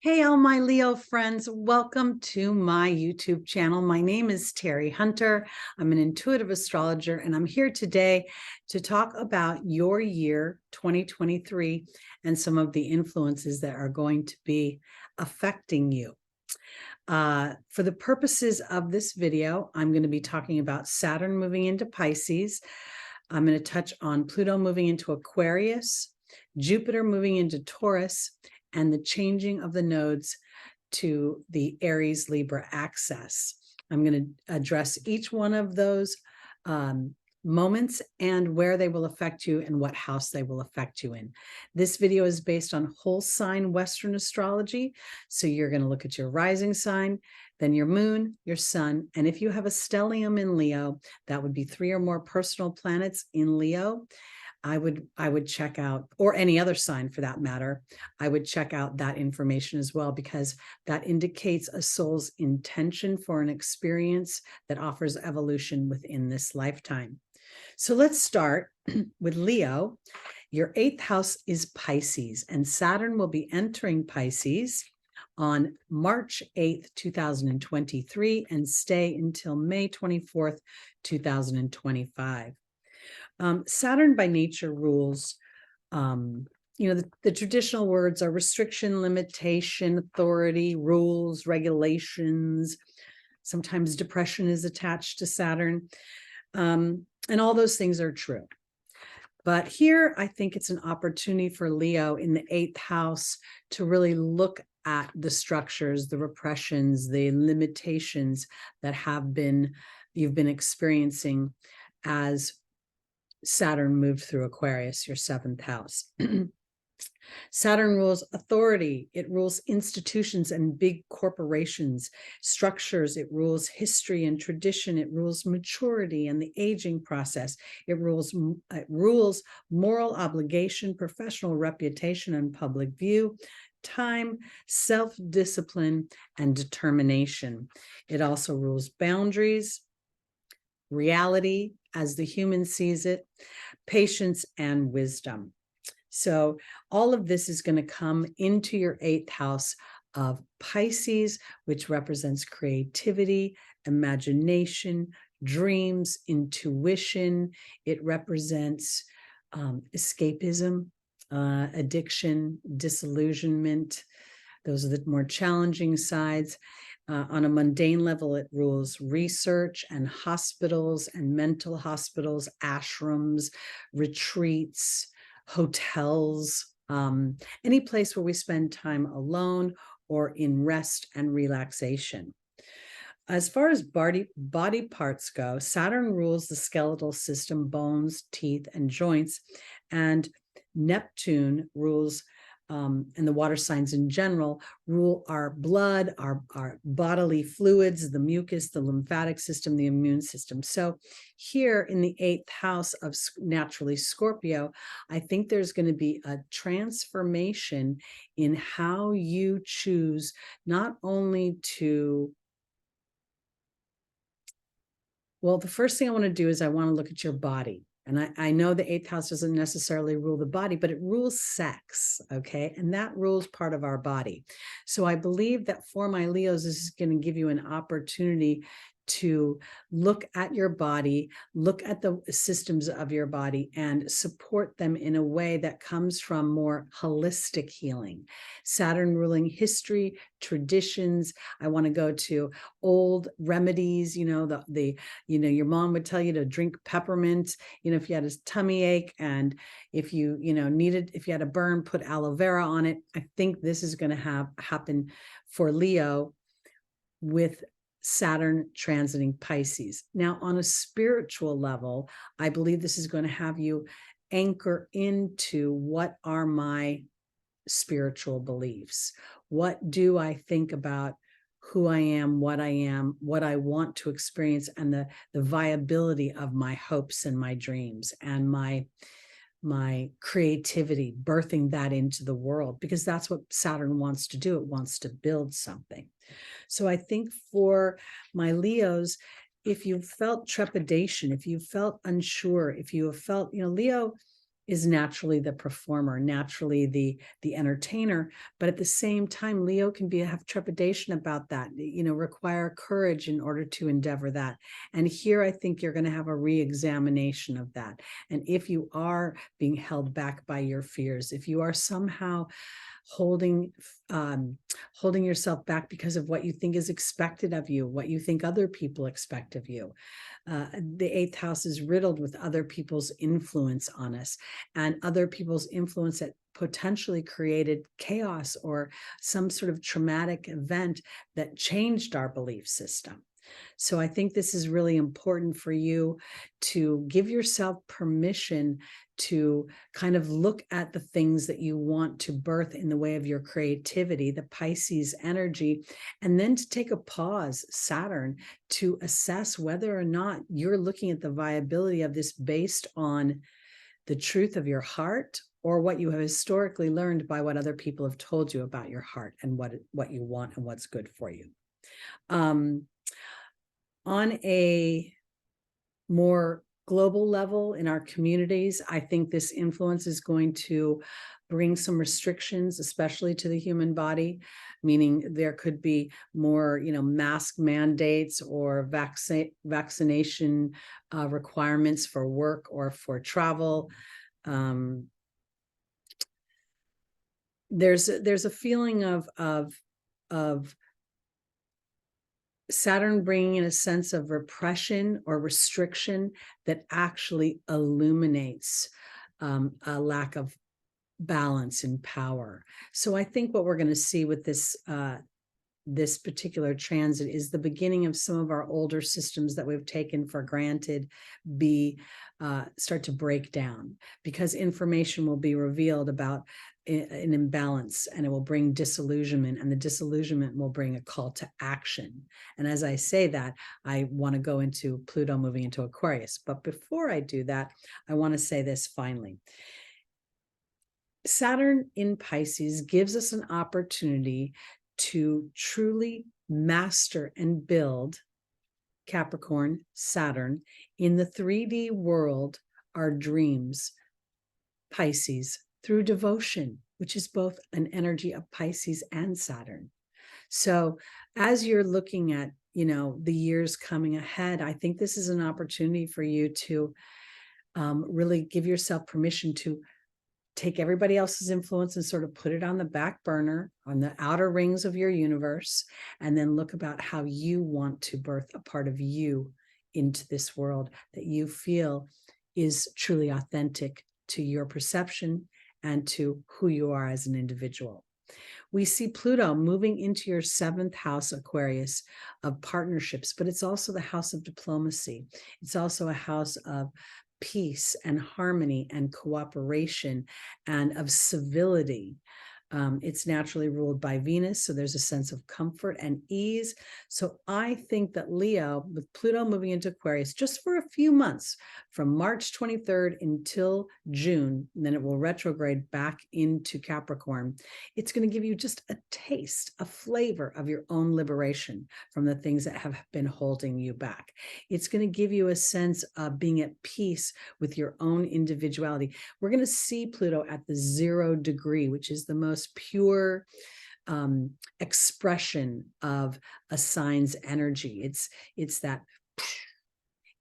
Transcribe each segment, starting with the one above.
Hey, all my Leo friends, welcome to my YouTube channel. My name is Teri Hunter. I'm an intuitive astrologer, and I'm here today to talk about your year 2023 and some of the influences that are going to be affecting you. For the purposes of this video, I'm going to be talking about Saturn moving into Pisces. I'm going to touch on Pluto moving into Aquarius, Jupiter moving into Taurus, and the changing of the nodes to the Aries Libra axis. I'm going to address each one of those moments and where they will affect you and what house they will affect you in. This video is based on whole sign Western astrology. So you're going to look at your rising sign, then your moon, your sun, and if you have a stellium in Leo, that would be 3 or more personal planets in Leo. I would check out, or any other sign for that matter, I would check out that information as well, because that indicates a soul's intention for an experience that offers evolution within this lifetime. So let's start with Leo. Your 8th house is Pisces, and Saturn will be entering Pisces on March 8th, 2023, and stay until May 24th, 2025. Saturn by nature rules, the traditional words are restriction, limitation, authority, rules, regulations. Sometimes depression is attached to Saturn. And all those things are true. But here, I think it's an opportunity for Leo in the 8th house to really look at the structures, the repressions, the limitations that you've been experiencing as Saturn moved through Aquarius, your 7th house. Saturn rules authority. It rules institutions and big corporations, structures. It rules history and tradition. It rules maturity and the aging process. It rules moral obligation, professional reputation, and public view, time, self-discipline, and determination. It also rules boundaries, reality as the human sees it, patience, and wisdom. So all of this is going to come into your 8th house of Pisces, which represents creativity, imagination, dreams, intuition. It represents escapism, addiction, disillusionment. Those are the more challenging sides. On a mundane level, it rules research and hospitals and mental hospitals, ashrams, retreats, hotels, any place where we spend time alone or in rest and relaxation. As far as body parts go, Saturn rules the skeletal system, bones, teeth, and joints, and Neptune rules and the water signs in general rule our blood, our bodily fluids, the mucus, the lymphatic system, the immune system. So here in the 8th house of naturally Scorpio, I think there's going to be a transformation in how you choose not only to, well, the first thing I want to do is I want to look at your body. And I know the 8th house doesn't necessarily rule the body, but it rules sex, okay? And that rules part of our body. So I believe that for my Leos, this is going to give you an opportunity to look at your body, look at the systems of your body, and support them in a way that comes from more holistic healing. Saturn ruling history, traditions. I want to go to old remedies. Your mom would tell you to drink peppermint. If you had a tummy ache, and if you had a burn, put aloe vera on it. I think this is going to happen for Leo with Saturn transiting Pisces. Now, on a spiritual level, I believe this is going to have you anchor into what are my spiritual beliefs? What do I think about who I am, what I want to experience, and the viability of my hopes and my dreams and my creativity, birthing that into the world, because that's what Saturn wants to do. It wants to build something. So I think for my Leos, if you felt trepidation, if you felt unsure, if you have felt, Leo is naturally the performer, naturally the entertainer, but at the same time, Leo can have trepidation about that, require courage in order to endeavor that. And here I think you're going to have a re-examination of that. And if you are being held back by your fears, if you are somehow holding yourself back because of what you think is expected of you, what you think other people expect of you. The 8th house is riddled with other people's influence on us, and other people's influence that potentially created chaos or some sort of traumatic event that changed our belief system. So I think this is really important for you to give yourself permission to kind of look at the things that you want to birth in the way of your creativity, the Pisces energy, and then to take a pause, Saturn, to assess whether or not you're looking at the viability of this based on the truth of your heart or what you have historically learned by what other people have told you about your heart and what you want and what's good for you. On a more global level in our communities, I think this influence is going to bring some restrictions, especially to the human body, meaning there could be more, mask mandates or vaccination requirements for work or for travel. There's a feeling of Saturn bringing in a sense of repression or restriction that actually illuminates a lack of balance in power. So I think what we're going to see with this particular transit is the beginning of some of our older systems that we've taken for granted start to break down, because information will be revealed about an imbalance, and it will bring disillusionment, and the disillusionment will bring a call to action. And as I say that, I want to go into Pluto moving into Aquarius. But before I do that, I want to say this finally. Saturn in Pisces gives us an opportunity to truly master and build Capricorn, Saturn, in the 3D world, our dreams, Pisces, through devotion, which is both an energy of Pisces and Saturn. So as you're looking at, the years coming ahead, I think this is an opportunity for you to really give yourself permission to take everybody else's influence and sort of put it on the back burner, on the outer rings of your universe, and then look about how you want to birth a part of you into this world that you feel is truly authentic to your perception and to who you are as an individual. We see Pluto moving into your 7th house, Aquarius, of partnerships, but it's also the house of diplomacy. It's also a house of peace and harmony and cooperation and of civility. It's naturally ruled by Venus, so there's a sense of comfort and ease. So I think that Leo, with Pluto moving into Aquarius just for a few months, from March 23rd until June, and then it will retrograde back into Capricorn, it's going to give you just a taste, a flavor of your own liberation from the things that have been holding you back. It's going to give you a sense of being at peace with your own individuality. We're going to see Pluto at the 0 degree, which is the most pure expression of a sign's energy. It's that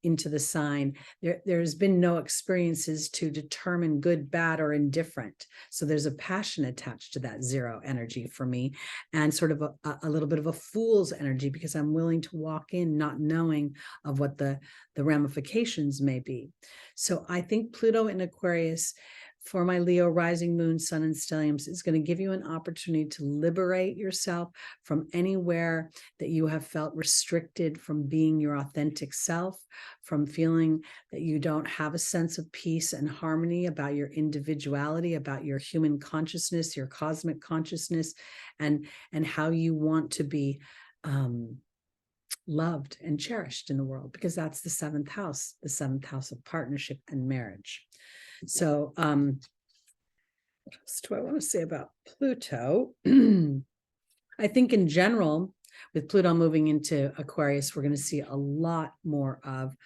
into the sign. There's been no experiences to determine good, bad, or indifferent. So there's a passion attached to that 0 energy for me, and sort of a little bit of a fool's energy, because I'm willing to walk in not knowing of what the ramifications may be. So I think Pluto in Aquarius, for my Leo rising, moon, sun, and stelliums, is going to give you an opportunity to liberate yourself from anywhere that you have felt restricted from being your authentic self, from feeling that you don't have a sense of peace and harmony about your individuality, about your human consciousness, your cosmic consciousness, and how you want to be loved and cherished in the world, because that's the 7th house, the 7th house of partnership and marriage. So what else do I want to say about Pluto? I think in general, with Pluto moving into Aquarius, we're going to see a lot more of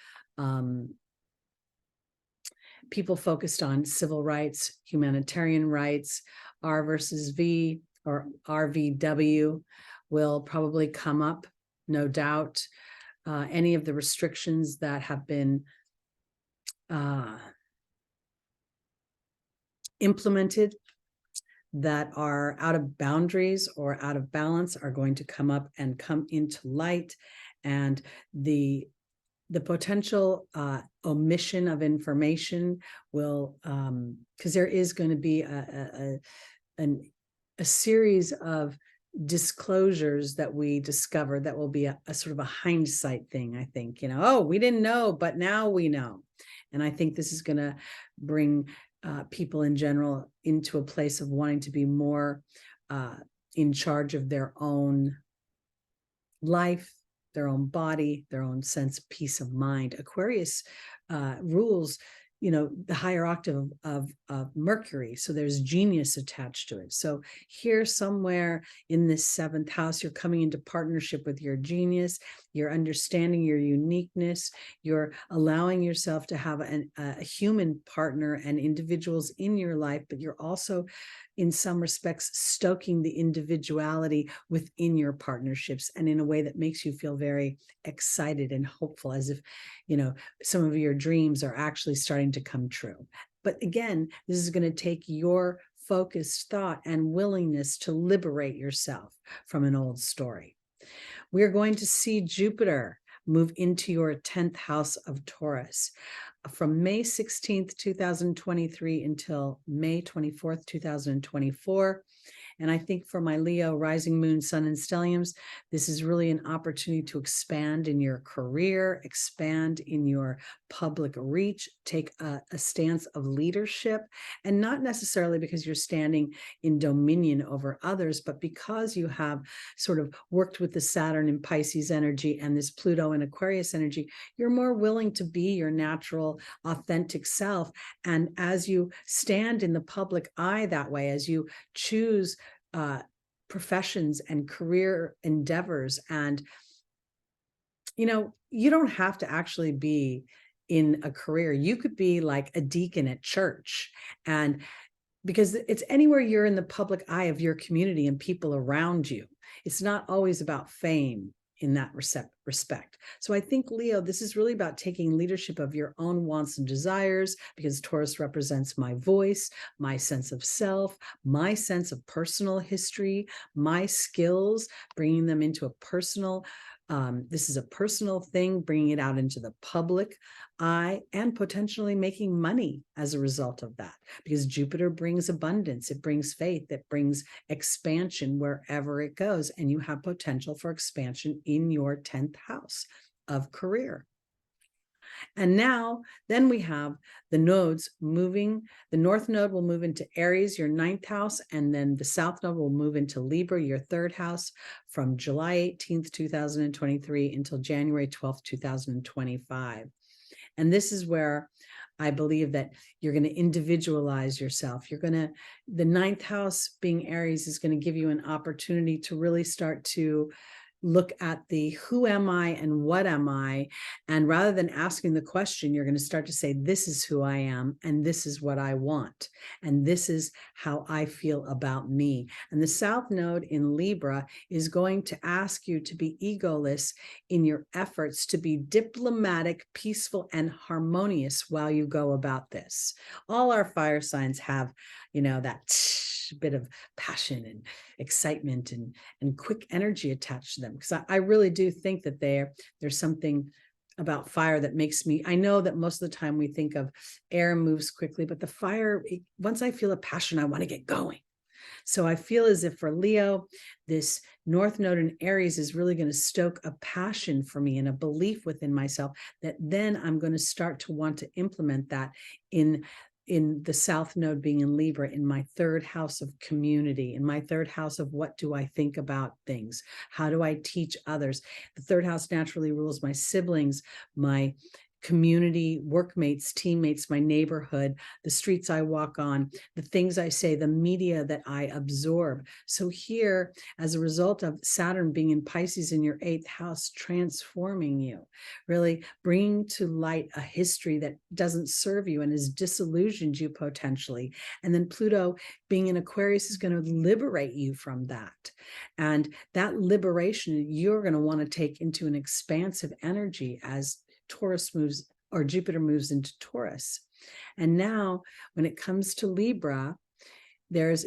people focused on civil rights, humanitarian rights, R versus V or RVW will probably come up, no doubt. Any of the restrictions that have been implemented that are out of boundaries or out of balance are going to come up and come into light. And the potential omission of information will, because there is going to be a series of disclosures that we discover that will be a sort of a hindsight thing. I think, oh, we didn't know, but now we know. And I think this is going to bring people in general into a place of wanting to be more in charge of their own life, their own body, their own sense of peace of mind. Aquarius rules, the higher octave of Mercury. So there's genius attached to it. So here somewhere in this 7th house, you're coming into partnership with your genius. You're understanding your uniqueness. You're allowing yourself to have a human partner and individuals in your life, but you're also, in some respects, stoking the individuality within your partnerships, and in a way that makes you feel very excited and hopeful, as if, some of your dreams are actually starting to come true. But again, this is going to take your focused thought and willingness to liberate yourself from an old story. We're going to see Jupiter move into your 10th house of Taurus from May 16th, 2023 until May 24th, 2024. And I think for my Leo, rising moon, sun, and stelliums, this is really an opportunity to expand in your career, expand in your public reach, take a stance of leadership, and not necessarily because you're standing in dominion over others, but because you have sort of worked with the Saturn and Pisces energy and this Pluto and Aquarius energy, you're more willing to be your natural, authentic self. And as you stand in the public eye that way, as you choose professions and career endeavors, and you don't have to actually be in a career. You could be like a deacon at church, and because it's anywhere you're in the public eye of your community and people around you. It's not always about fame in that respect. So I think, Leo, this is really about taking leadership of your own wants and desires, because Taurus represents my voice, my sense of self, my sense of personal history, my skills, bringing them into a personal, this is a personal thing, bringing it out into the public eye, and potentially making money as a result of that, because Jupiter brings abundance, it brings faith, it brings expansion wherever it goes, and you have potential for expansion in your 10th house of career. And now, then we have the nodes moving. The North Node will move into Aries, your 9th house, and then the South Node will move into Libra, your 3rd house, from July 18th, 2023 until January 12th, 2025. And this is where I believe that you're going to individualize yourself. The 9th house being Aries is going to give you an opportunity to really start to look at the who am I and what am I? And rather than asking the question, you're going to start to say, this is who I am, and this is what I want, and this is how I feel about me. And the South Node in Libra is going to ask you to be egoless in your efforts to be diplomatic, peaceful, and harmonious while you go about this. All our fire signs have, that bit of passion and excitement and quick energy attached to them, because I really do think that there's something about fire that makes me, I know that most of the time we think of air moves quickly, but the fire, once I feel a passion, I want to get going. So I feel as if for Leo, this North Node in Aries is really going to stoke a passion for me and a belief within myself that then I'm going to start to want to implement that in the South Node being in Libra, in my 3rd house of community, in my 3rd house of what do I think about things? How do I teach others? The 3rd house naturally rules my siblings, my community, workmates, teammates, my neighborhood, the streets I walk on, the things I say, the media that I absorb. So here, as a result of Saturn being in Pisces in your 8th house, transforming you, really bringing to light a history that doesn't serve you and has disillusioned you potentially. And then Pluto being in Aquarius is going to liberate you from that. And that liberation, you're going to want to take into an expansive energy as Taurus moves, or Jupiter moves into Taurus. And now when it comes to Libra, there's,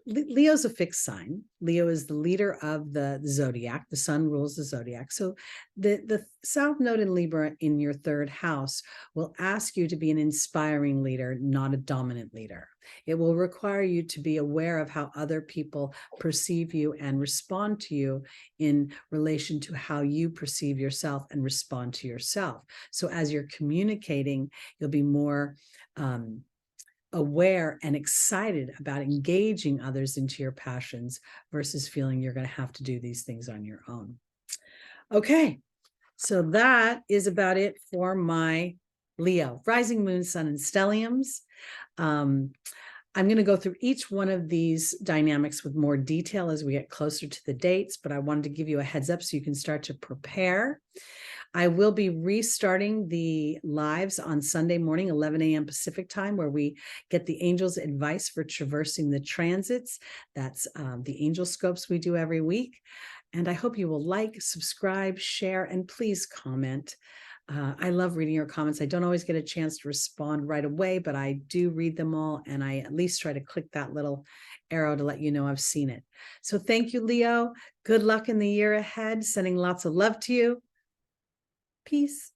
Leo's a fixed sign. Leo is the leader of the zodiac. The sun rules the zodiac. So the South Node in Libra in your 3rd house will ask you to be an inspiring leader, not a dominant leader. It will require you to be aware of how other people perceive you and respond to you in relation to how you perceive yourself and respond to yourself. So as you're communicating, you'll be more aware and excited about engaging others into your passions versus feeling you're going to have to do these things on your own. Okay, so that is about it for my Leo, rising, moon, sun, and stelliums. I'm going to go through each one of these dynamics with more detail as we get closer to the dates, but I wanted to give you a heads up so you can start to prepare. I will be restarting the lives on Sunday morning, 11 a.m. Pacific time, where we get the angels' advice for traversing the transits. That's the angel scopes we do every week. And I hope you will like, subscribe, share, and please comment. I love reading your comments. I don't always get a chance to respond right away, but I do read them all. And I at least try to click that little arrow to let you know I've seen it. So thank you, Leo. Good luck in the year ahead. Sending lots of love to you. Peace.